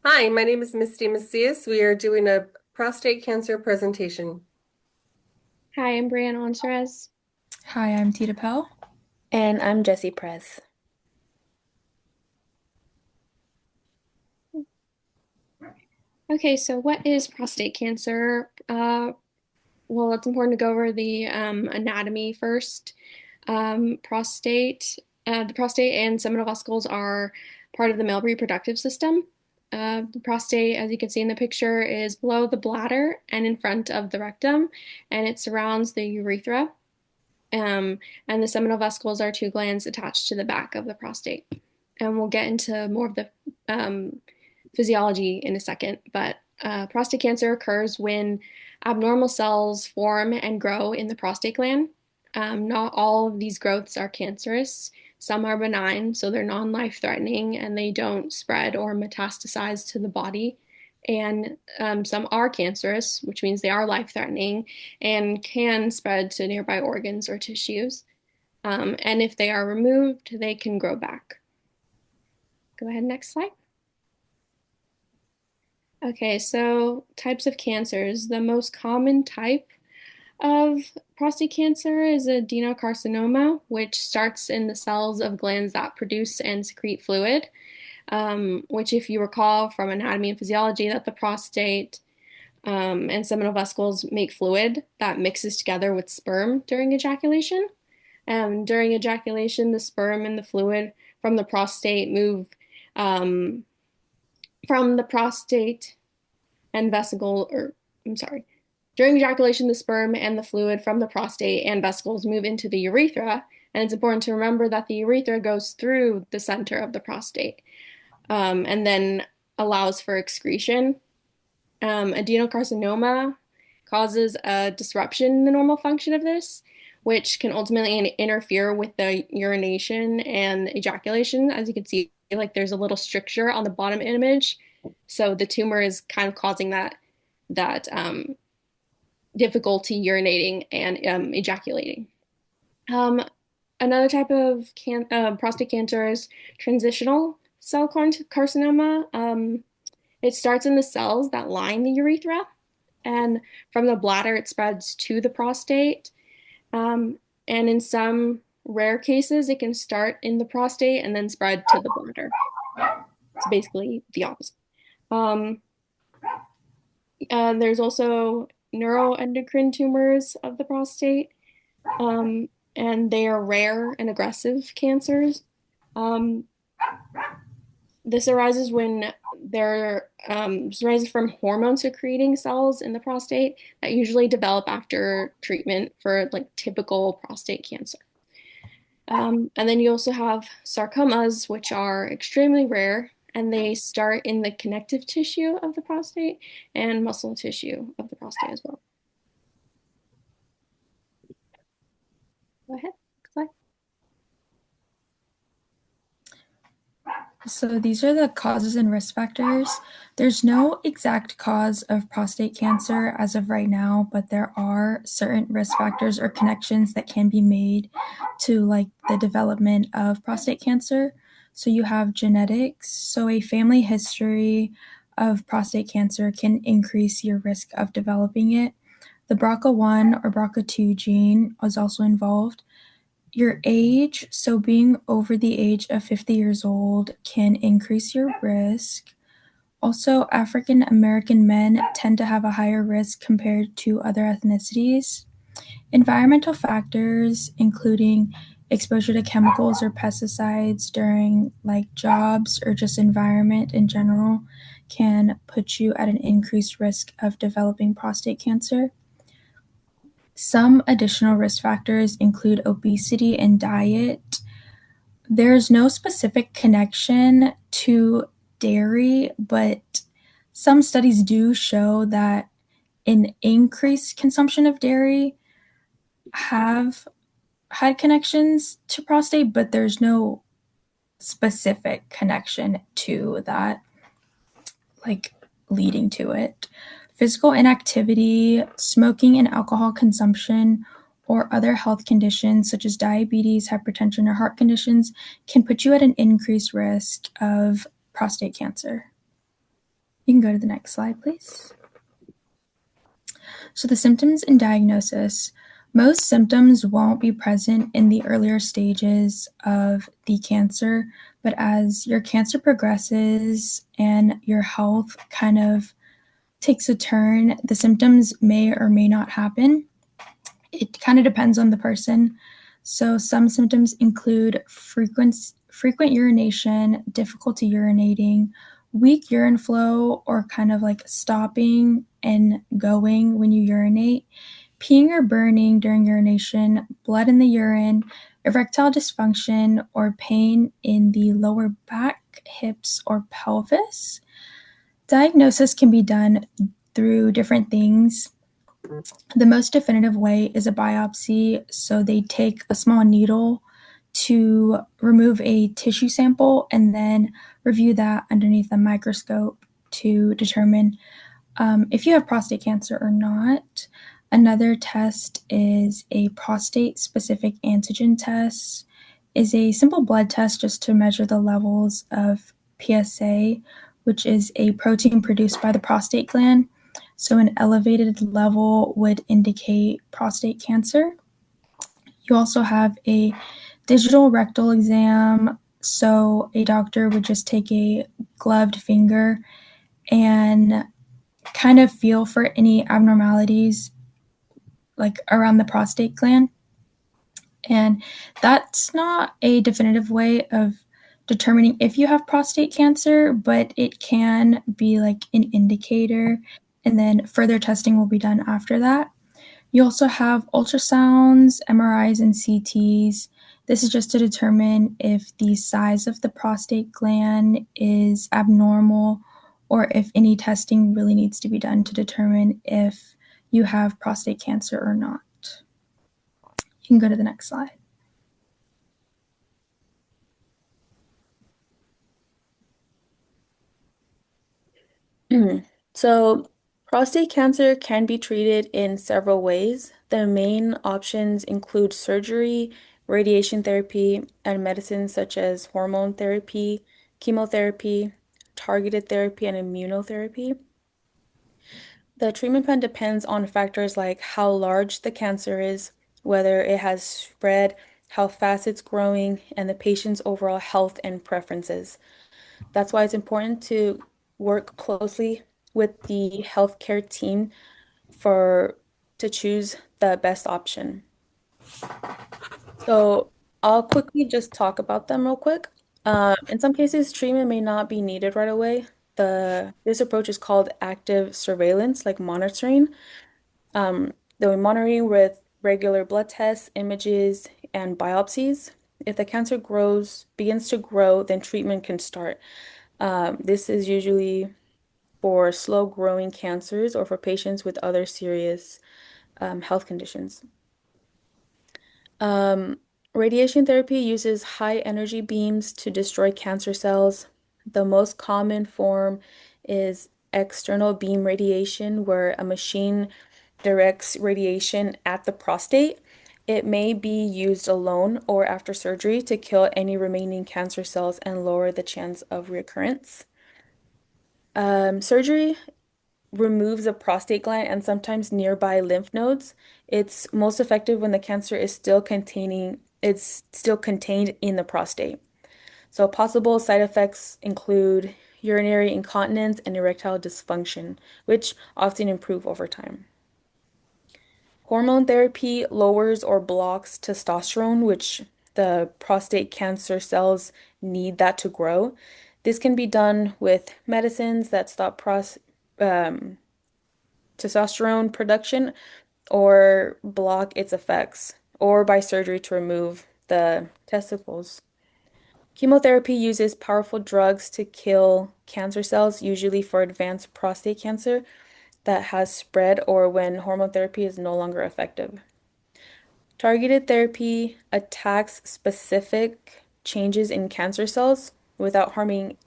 Hi, my name is Misty Macias. We are doing a prostate cancer presentation. Hi, I'm Brianna Alvarez. Hi, I'm Tita Pell. And I'm Jessie Press. Okay, so what is prostate cancer? Well, it's important to go over the anatomy first. The prostate and seminal vesicles are part of the male reproductive system. The prostate, as you can see in the picture, is below the bladder and in front of the rectum, and it surrounds the urethra. And the seminal vesicles are two glands attached to the back of the prostate. And we'll get into more of the physiology in a second, but prostate cancer occurs when abnormal cells form and grow in the prostate gland. Not all of these growths are cancerous. Some are benign, so they're non-life threatening and they don't spread or metastasize to the body. And some are cancerous, which means they are life threatening and can spread to nearby organs or tissues. And if they are removed, they can grow back. Go ahead, next slide. Okay, so types of cancers. The most common type of prostate cancer is adenocarcinoma, which starts in the cells of glands that produce and secrete fluid, which, if you recall from anatomy and physiology, that the prostate and seminal vesicles make fluid that mixes together with sperm during ejaculation. During ejaculation, the sperm and the fluid from the prostate move from the prostate and vesicle, or I'm sorry, during ejaculation, the sperm and the fluid from the prostate and vesicles move into the urethra. And it's important to remember that the urethra goes through the center of the prostate and then allows for excretion. Adenocarcinoma causes a disruption in the normal function of this, which can ultimately interfere with the urination and ejaculation. As you can see, like there's a little stricture on the bottom image. So the tumor is kind of causing that difficulty urinating and ejaculating. Um, Another type of prostate cancer is transitional cell carcinoma. It starts in the cells that line the urethra, and from the bladder, it spreads to the prostate. And in some rare cases, it can start in the prostate and then spread to the bladder. It's basically the opposite. Um, there's also neuroendocrine tumors of the prostate, and they are rare and aggressive cancers. Um, this arises when this arises from hormone secreting cells in the prostate that usually develop after treatment for like typical prostate cancer. And then you also have sarcomas, which are extremely rare, and they start in the connective tissue of the prostate and muscle tissue of the prostate as well. Go ahead. Slide. So these are the causes and risk factors. There's no exact cause of prostate cancer as of right now, but there are certain risk factors or connections that can be made to like the development of prostate cancer. So you have genetics. So a family history of prostate cancer can increase your risk of developing it. The BRCA1 or BRCA2 gene is also involved. Your age, so being over the age of 50 years old, can increase your risk. Also, African American men tend to have a higher risk compared to other ethnicities. Environmental factors, including exposure to chemicals or pesticides during like jobs or just environment in general, can put you at an increased risk of developing prostate cancer. Some additional risk factors include obesity and diet. There's no specific connection to dairy, but some studies do show that an increased consumption of dairy have had connections to prostate, but there's no specific connection to that, like leading to it. Physical inactivity, smoking and alcohol consumption, or other health conditions such as diabetes, hypertension, or heart conditions can put you at an increased risk of prostate cancer. You can go to the next slide, please. So the symptoms and diagnosis. Most symptoms won't be present in the earlier stages of the cancer, but as your cancer progresses and your health kind of takes a turn, the symptoms may or may not happen. It kind of depends on the person. So some symptoms include frequent urination, difficulty urinating, weak urine flow, or kind of like stopping and going when you urinate, peeing or burning during urination, blood in the urine, erectile dysfunction, or pain in the lower back, hips, or pelvis. Diagnosis can be done through different things. The most definitive way is a biopsy. So they take a small needle to remove a tissue sample and then review that underneath a microscope to determine if you have prostate cancer or not. Another test is a prostate specific antigen test. Is a simple blood test just to measure the levels of PSA, which is a protein produced by the prostate gland. So an elevated level would indicate prostate cancer. You also have a digital rectal exam. So a doctor would just take a gloved finger and kind of feel for any abnormalities like around the prostate gland. And that's not a definitive way of determining if you have prostate cancer, but it can be like an indicator. And then further testing will be done after that. You also have ultrasounds, MRIs, and CTs. This is just to determine if the size of the prostate gland is abnormal or if any testing really needs to be done to determine if you have prostate cancer or not. You can go to the next slide. So, prostate cancer can be treated in several ways. The main options include surgery, radiation therapy, and medicines such as hormone therapy, chemotherapy, targeted therapy, and immunotherapy. The treatment plan depends on factors like how large the cancer is, whether it has spread, how fast it's growing, and the patient's overall health and preferences. That's why it's important to work closely with the healthcare team for to choose the best option. So I'll quickly just talk about them real quick. In some cases, treatment may not be needed right away. This approach is called active surveillance, like monitoring. They'll be monitoring with regular blood tests, images, and biopsies. If the cancer begins to grow, then treatment can start. This is usually for slow-growing cancers or for patients with other serious health conditions. Um, Radiation therapy uses high energy beams to destroy cancer cells. The most common form is external beam radiation, where a machine directs radiation at the prostate. It may be used alone or after surgery to kill any remaining cancer cells and lower the chance of recurrence. Surgery removes a prostate gland and sometimes nearby lymph nodes. It's most effective when the cancer is it's still contained in the prostate. So possible side effects include urinary incontinence and erectile dysfunction, which often improve over time. Hormone therapy lowers or blocks testosterone, which the prostate cancer cells need that to grow. This can be done with medicines that stop um, testosterone production or block its effects, or by surgery to remove the testicles. Chemotherapy uses powerful drugs to kill cancer cells, usually for advanced prostate cancer that has spread or when hormone therapy is no longer effective. Targeted therapy attacks specific changes in cancer cells without harming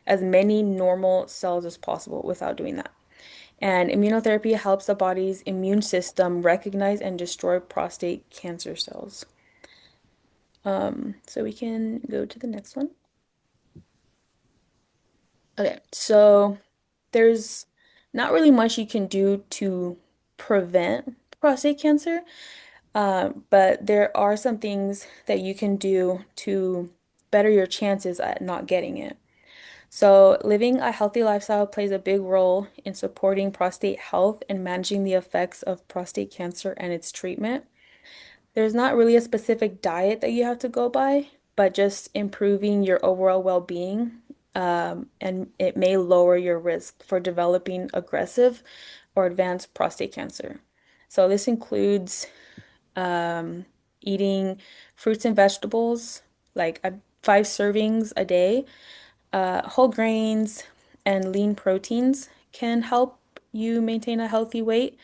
as many normal cells as possible without doing that. And immunotherapy helps the body's immune system recognize and destroy prostate cancer cells. So we can go to the next one. Okay, so there's not really much you can do to prevent prostate cancer, but there are some things that you can do to better your chances at not getting it. So, living a healthy lifestyle plays a big role in supporting prostate health and managing the effects of prostate cancer and its treatment. There's not really a specific diet that you have to go by, but just improving your overall well-being, and it may lower your risk for developing aggressive or advanced prostate cancer. So this includes um, eating fruits and vegetables, like 5 servings a day, whole grains, and lean proteins can help you maintain a healthy weight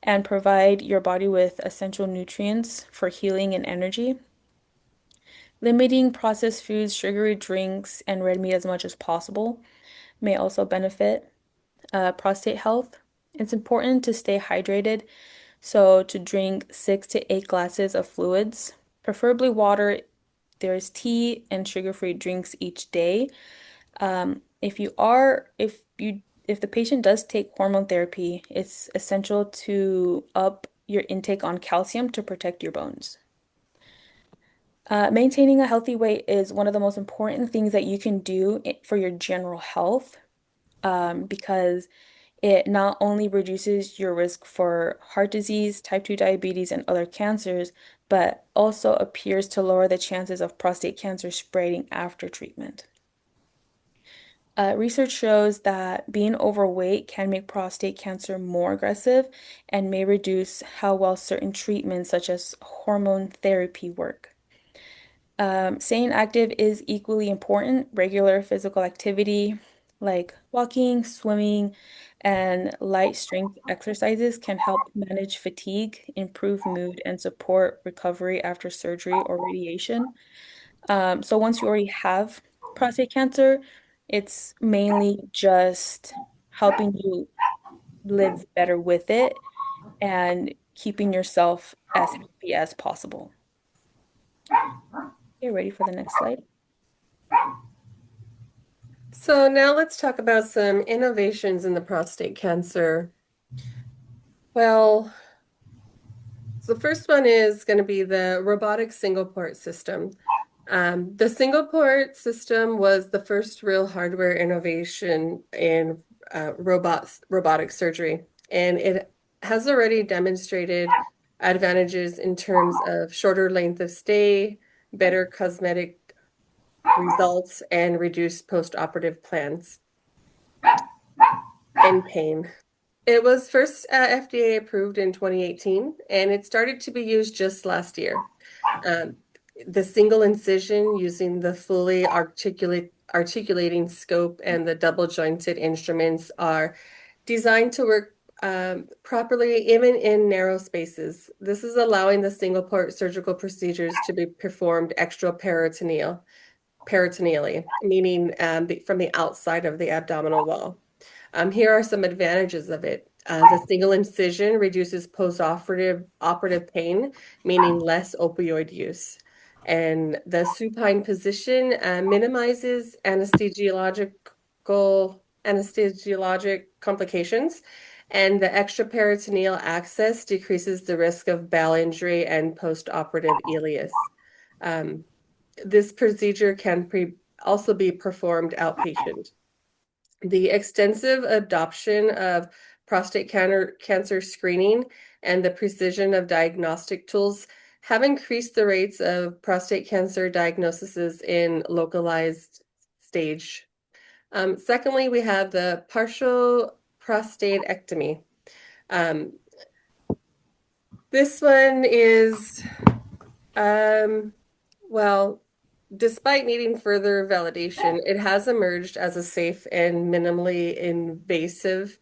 and provide your body with essential nutrients for healing and energy. Limiting processed foods, sugary drinks, and red meat as much as possible may also benefit prostate health. It's important to stay hydrated, so to drink 6 to 8 glasses of fluids, preferably water. There's tea and sugar-free drinks each day. If the patient does take hormone therapy, it's essential to up your intake on calcium to protect your bones. Maintaining a healthy weight is one of the most important things that you can do for your general health, because it not only reduces your risk for heart disease, type 2 diabetes, and other cancers, but also appears to lower the chances of prostate cancer spreading after treatment. Research shows that being overweight can make prostate cancer more aggressive and may reduce how well certain treatments, such as hormone therapy, work. Staying active is equally important. Regular physical activity like walking, swimming, and light strength exercises can help manage fatigue, improve mood, and support recovery after surgery or radiation. So once you already have prostate cancer, it's mainly just helping you live better with it and keeping yourself as healthy as possible. Okay, ready for the next slide? So now let's talk about some innovations in the prostate cancer. Well, the first one is going to be the robotic single port system. The single port system was the first real hardware innovation in robotic surgery, and it has already demonstrated advantages in terms of shorter length of stay, better cosmetic results, and reduced post-operative plans and pain. It was first FDA approved in 2018, and it started to be used just last year. Um, the single incision using the fully articulating scope and the double jointed instruments are designed to work properly even in narrow spaces. This is allowing the single port surgical procedures to be performed peritoneally, meaning from the outside of the abdominal wall. Here are some advantages of it. The single incision reduces operative pain, meaning less opioid use. And the supine position minimizes anesthesiologic complications. And the extraperitoneal access decreases the risk of bowel injury and postoperative ileus. Um, this procedure can also be performed outpatient. The extensive adoption of prostate cancer screening and the precision of diagnostic tools have increased the rates of prostate cancer diagnoses in localized stage. Secondly, we have the partial prostatectomy. Um, this one is, well, despite needing further validation, it has emerged as a safe and minimally invasive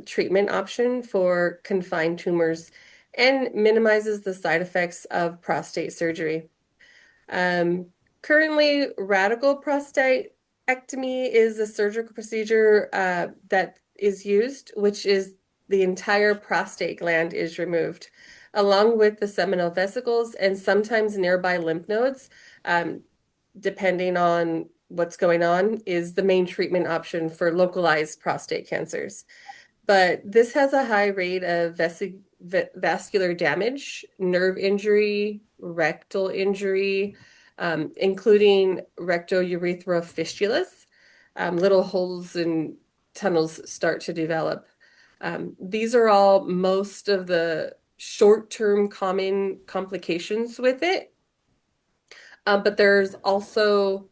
treatment option for confined tumors and minimizes the side effects of prostate surgery. Um, Currently, radical prostatectomy is a surgical procedure that is used, which is the entire prostate gland is removed, along with the seminal vesicles and sometimes nearby lymph nodes, um, depending on what's going on, is the main treatment option for localized prostate cancers. But this has a high rate of vascular damage, nerve injury, rectal injury, including rectourethral fistulas. Little holes and tunnels start to develop. These are all most of the short-term common complications with it. But there's also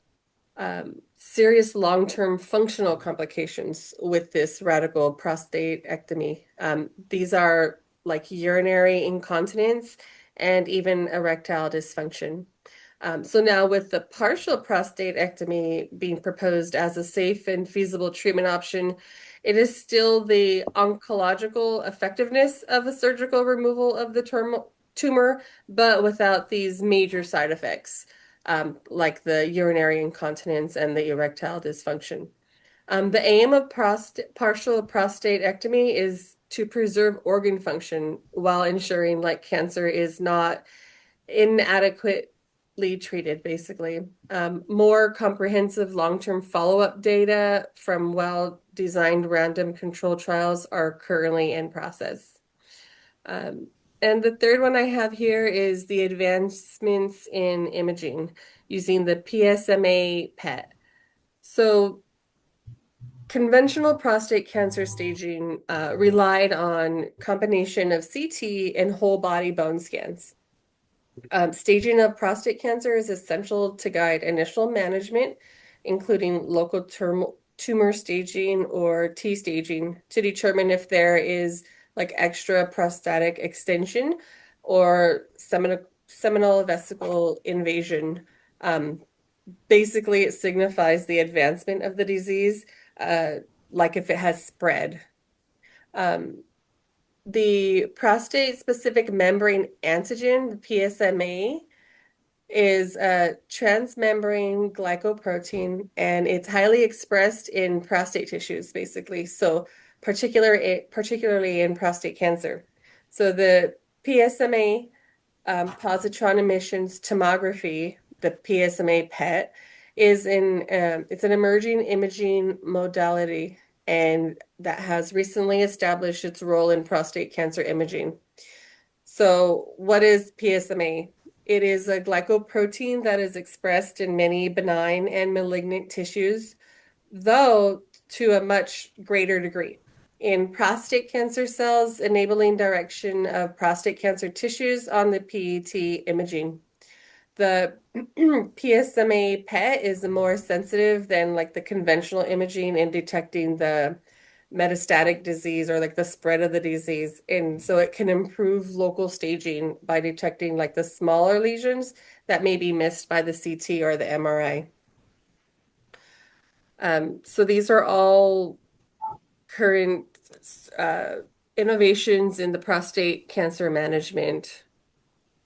serious long-term functional complications with this radical prostatectomy. These are like urinary incontinence and even erectile dysfunction. So now with the partial prostatectomy being proposed as a safe and feasible treatment option, it is still the oncological effectiveness of a surgical removal of the tumor, but without these major side effects, like the urinary incontinence and the erectile dysfunction. The aim of partial prostatectomy is to preserve organ function while ensuring like cancer is not inadequately treated, basically. More comprehensive long-term follow-up data from well-designed random control trials are currently in process. And the third one I have here is the advancements in imaging using the PSMA PET. So conventional prostate cancer staging relied on combination of CT and whole body bone scans. Staging of prostate cancer is essential to guide initial management, including local tumor staging or T staging to determine if there is like extra prostatic extension or seminal vesicle invasion. Um, Basically, it signifies the advancement of the disease, uh, like if it has spread. Um, the prostate-specific membrane antigen, the PSMA, is a transmembrane glycoprotein, and it's highly expressed in prostate tissues, basically. So, particularly in prostate cancer. So the PSMA positron emissions tomography, the PSMA PET, it's an emerging imaging modality, and that has recently established its role in prostate cancer imaging. So, what is PSMA? It is a glycoprotein that is expressed in many benign and malignant tissues, though to a much greater degree. In prostate cancer cells, enabling direction of prostate cancer tissues on the PET imaging. The PSMA PET is more sensitive than like the conventional imaging in detecting the metastatic disease or like the spread of the disease. And so it can improve local staging by detecting like the smaller lesions that may be missed by the CT or the MRI. So these are all current uh, innovations in the prostate cancer management.